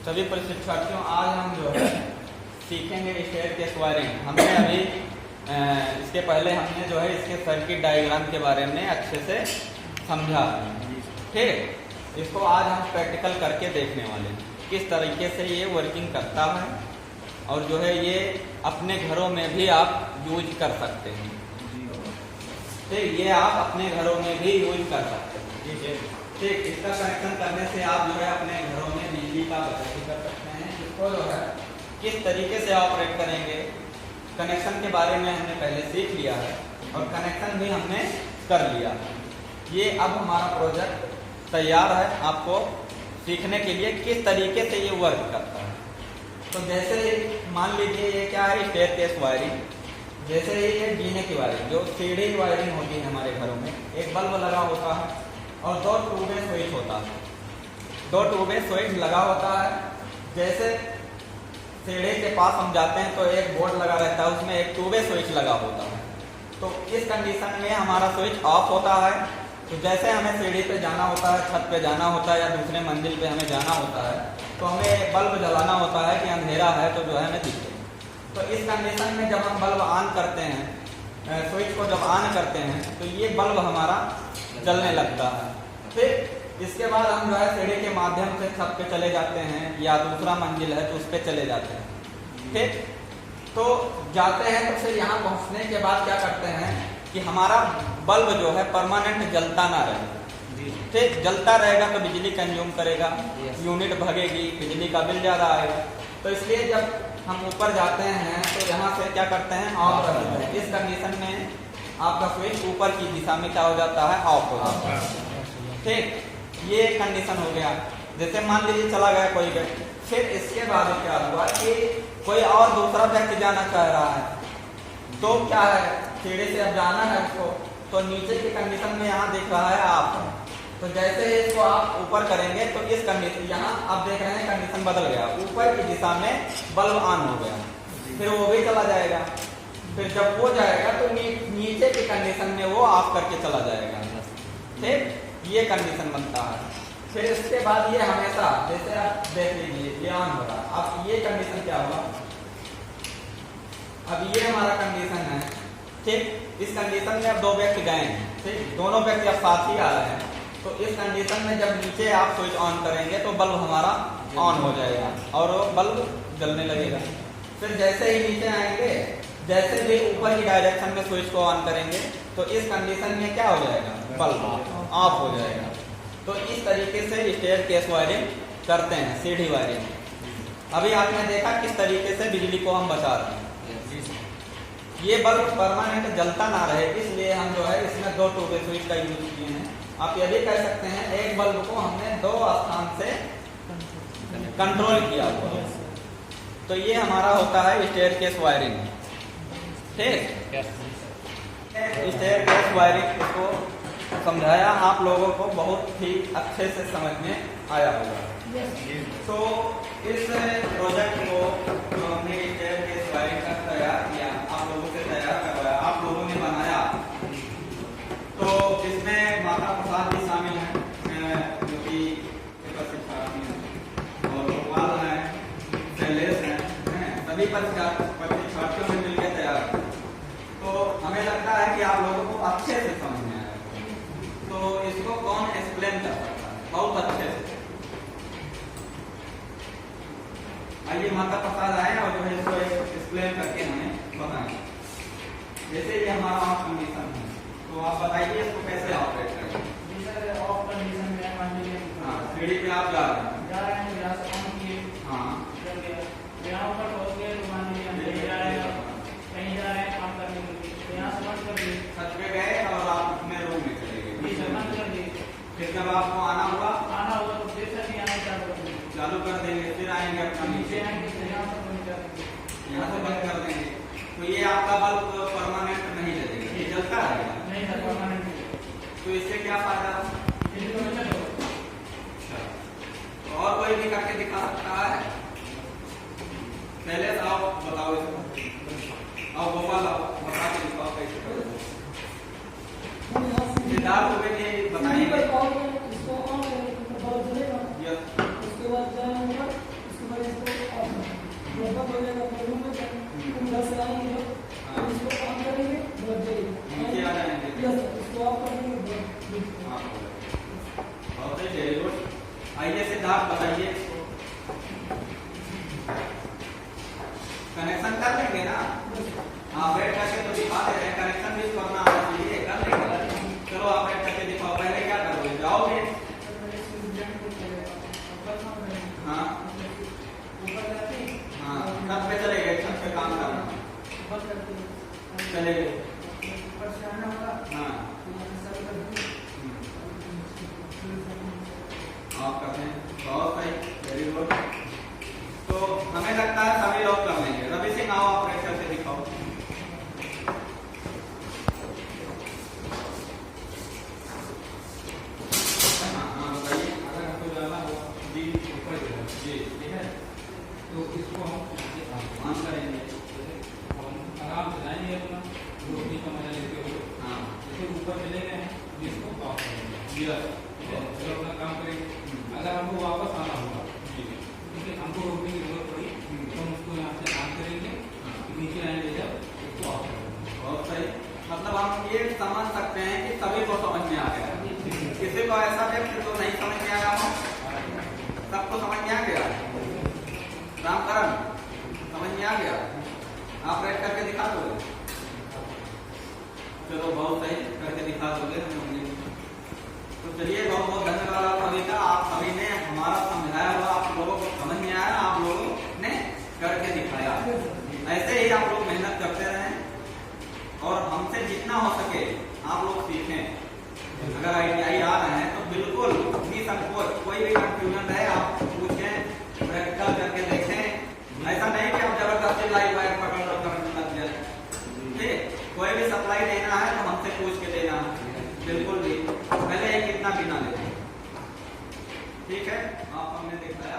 सभी प्रशिक्षार्थियों, आज हम जो है सीखेंगे स्टेयरकेस वायरिंग। हमने अभी इसके पहले हमने जो है इसके सर्किट डायग्राम के बारे में अच्छे से समझा। ठीक, इसको आज हम प्रैक्टिकल करके देखने वाले हैं किस तरीके से ये वर्किंग करता है, और जो है ये अपने घरों में भी आप यूज कर सकते हैं। ठीक, ये आप अपने घरों में भी यूज कर सकते हैं। ठीक है, ठीक, इसका कनेक्शन करने से आप जो है अपने घरों में बिजली का बचत भी कर सकते हैं। इसको जो है किस तरीके से ऑपरेट करेंगे, कनेक्शन के बारे में हमने पहले सीख लिया है और कनेक्शन भी हमने कर लिया है। ये अब हमारा प्रोजेक्ट तैयार है आपको सीखने के लिए किस तरीके से ये वर्क करता है। तो जैसे मान लीजिए ये क्या है, स्टेयरकेस वायरिंग। जैसे ये जीने की वायरिंग, जो सीढ़ी वायरिंग होती है हमारे घरों में, एक बल्ब लगा होता है और 2 ट्यूबे स्विच होता है। 2 ट्यूबे स्विच लगा होता है। जैसे सीढ़ी के पास हम जाते हैं तो एक बोर्ड लगा रहता है, उसमें एक ट्यूबे स्विच लगा होता है। तो इस कंडीशन में हमारा स्विच ऑफ होता है। तो जैसे हमें सीढ़ी पे जाना होता है, छत पे जाना होता है या दूसरे मंजिल पे हमें जाना होता है, तो हमें बल्ब जलाना होता है कि अंधेरा है तो जो है हमें दिखे। तो इस कंडीशन में जब हम बल्ब ऑन करते हैं, स्विच को जब ऑन करते हैं, तो ये बल्ब हमारा जलने लगता है। फिर इसके बाद हम जो है सीढ़ी के माध्यम से छत पे चले जाते हैं या दूसरा मंजिल है तो उस पे चले जाते हैं। ठीक, तो जाते हैं तो फिर यहाँ पहुँचने के बाद क्या करते हैं कि हमारा बल्ब जो है परमानेंट जलता ना रहे। ठीक, जलता रहेगा तो बिजली कंज्यूम करेगा, यूनिट भगेगी, बिजली का बिल ज़्यादा आएगा। तो इसलिए जब हम ऊपर जाते हैं तो यहाँ से क्या करते हैं, ऑफ कर देते हैं। इस कंडीशन में आपका स्विच ऊपर की दिशा में क्या हो जाता है, ऑफ हो जाता है। ठीक, ये कंडीशन हो गया। जैसे मान लीजिए चला गया कोई व्यक्ति, फिर इसके बाद क्या हुआ कि कोई और दूसरा व्यक्ति जाना चाह रहा है, तो क्या है, सीढ़ी से अब जाना है उसको, तो नीचे की कंडीशन में यहाँ देख रहा है आप। तो जैसे ही इसको आप ऊपर करेंगे तो इस कंडीशन, यहाँ आप देख रहे हैं कंडीशन बदल गया, ऊपर की दिशा में बल्ब ऑन हो गया, फिर वो भी चला जाएगा। फिर जब वो जाएगा तो नीचे की कंडीशन में वो ऑफ करके चला जाएगा। ठीक, ये कंडीशन बनता है। फिर इसके बाद ये हमेशा, जैसे आप देख लीजिए ये ऑन हो रहा, अब ये कंडीशन क्या हुआ, अब ये हमारा कंडीशन है। ठीक, इस कंडीशन में अब 2 व्यक्ति गए हैं। ठीक, दोनों व्यक्ति अब साथ ही आ रहे हैं। तो इस कंडीशन में जब नीचे आप स्विच ऑन करेंगे तो बल्ब हमारा ऑन हो जाएगा और वो बल्ब जलने लगेगा। फिर जैसे ही नीचे आएंगे, जैसे भी ऊपर की डायरेक्शन में स्विच को ऑन करेंगे तो इस कंडीशन में क्या हो जाएगा, बल्ब ऑफ हो जाएगा। तो इस तरीके से स्टेयरकेस वायरिंग करते हैं, सीढ़ी वायरिंग। अभी आपने देखा किस तरीके से बिजली को हम बचा रहे हैं। ये बल्ब परमानेंट जलता ना रहे, इसलिए हम जो है इसमें 2 ट्यूबे स्विच का यूज किए हैं। आप ये भी कह सकते हैं एक बल्ब को हमने 2 स्थान से कंट्रोल किया हुआ है। तो ये हमारा होता है स्टेयरकेस वायरिंग। ठीक, स्टेयरकेस वायरिंग को समझाया, आप लोगों को बहुत ही अच्छे से समझ में आया होगा। तो इस प्रोजेक्ट को जो हमने स्टेयरकेस वायरिंग का तैयार किया, आप लोगों से तैयार करवाया, आप लोगों ने बनाया, तो इसमें माता प्रसाद जी शामिल हैं जो कि और गोपाल हैं, शैलेश हैं, सभी प्रशिक्षार्थियों ने मिलकर तैयार। तो हमें लगता है कि आप लोगों को अच्छे से समझ में आया। तो इसको कौन एक्सप्लेन कर सकता है बहुत अच्छे से? आइए माता प्रसाद आए और जो है इसको एक्सप्लेन करके हमें बताएं। जैसे ये हमारा ऑफ कंडीशन है, तो आप बताइए इसको कैसे ऑपरेट करें। ऑफ कंडीशन में मान लीजिए सीढ़ी पे आप जा रहे हैं, यहाँ से ऑन किए, हाँ, यहाँ पर पहुँच गए, तो मान लीजिए हम जा रहे हैं, कहीं जा रहे हैं काम करने के लिए, तो यहाँ से बंद कर दिए, छत पे गए और आप अपने रूम में चले गए, बंद कर दिए। फिर जब आपको आना होगा तो फिर से नहीं आना चालू कर देंगे, फिर आएंगे अपना नीचे, आएंगे, यहाँ से बंद कर देंगे, यहाँ से बंद कर देंगे। तो ये आपका बल्ब परमानेंट नहीं जलेगा, ये जलता रहेगा नहीं सर, परमानेंट। तो इससे क्या फायदा? तो और कोई भी करके दिखा सकता है? पहले आओ बताओ इसको, आओ गोपाल आओ बता के दिखाओ कैसे करोगे। सिद्धार्थ हो गए, बताइए। इसको ऑन करें तो बल्ब जलेगा। उसके बाद सिद्धार्थ बताइए, कनेक्शन कर लेंगे ना? हाँ, बैठ करके तो दिखा दे रहे हैं, कनेक्शन भी करना आना चाहिए, कर लेंगे। चलो आप बैठ करके दिखाओ, पहले क्या करोगे, जाओगे? हाँ हाँ, छत पे चले गए, छत पे काम करना चले गए। हाँ आप करते हैं, बहुत सही, वेरी गुड। तो हमें लगता है सभी लोग कर लेंगे। रवि सिंह आओ, आप बैठ करके दिखाओ। हाँ बताइए। अगर हमको जाना हो जी ऊपर जी, ठीक है, तो इसको हम ऑन करेंगे। हम आराम से जाएंगे अपना जो भी समझ लेते हो। हाँ जैसे ऊपर चले गए हैं, जिसको ऑफ करेंगे, जी ठीक है, चलो अपना काम करेंगे। अगर हमको वापस आना होगा, ठीक है, हमको रोकने की जरूरत पड़ी तो हम उसको यहाँ से ऑन करेंगे, नीचे आएंगे जब उसको ऑफ करेंगे। बहुत सही। मतलब हम ये समझ सकते हैं कि सभी को समझ में आ गया। किसी को ऐसा व्यक्ति तो नहीं समझ में आया हो? सबको समझ में आ गया? रामकरण समझ में आ गया? आप बैठ करके दिखा दोगे? चलो बहुत सही, करके दिखा दोगे। तो चलिए, बहुत बहुत धन्यवाद आप सभी का। आप सभी ने हमारा समझाया हुआ आप लोगों को समझ में आया, आप लोगों ने करके दिखाया। ऐसे ही आप लोग मेहनत करते रहें और हमसे जितना हो सके आप लोग सीखें। अगर आईटीआई आ रहे हैं तो बिल्कुल निसंकोच, कोई भी कंफ्यूजन है आप पूछें, प्रैक्टिकल करके देखें। ऐसा नहीं कि आप जबरदस्ती लाइव वायर पकड़ लो, करंट लग जाए। ठीक, कोई भी सप्लाई देना है तो हमसे पूछ के देना है, बिल्कुल भी पहले कितना बिना लेते। ठीक है, आप हमने दिखाया।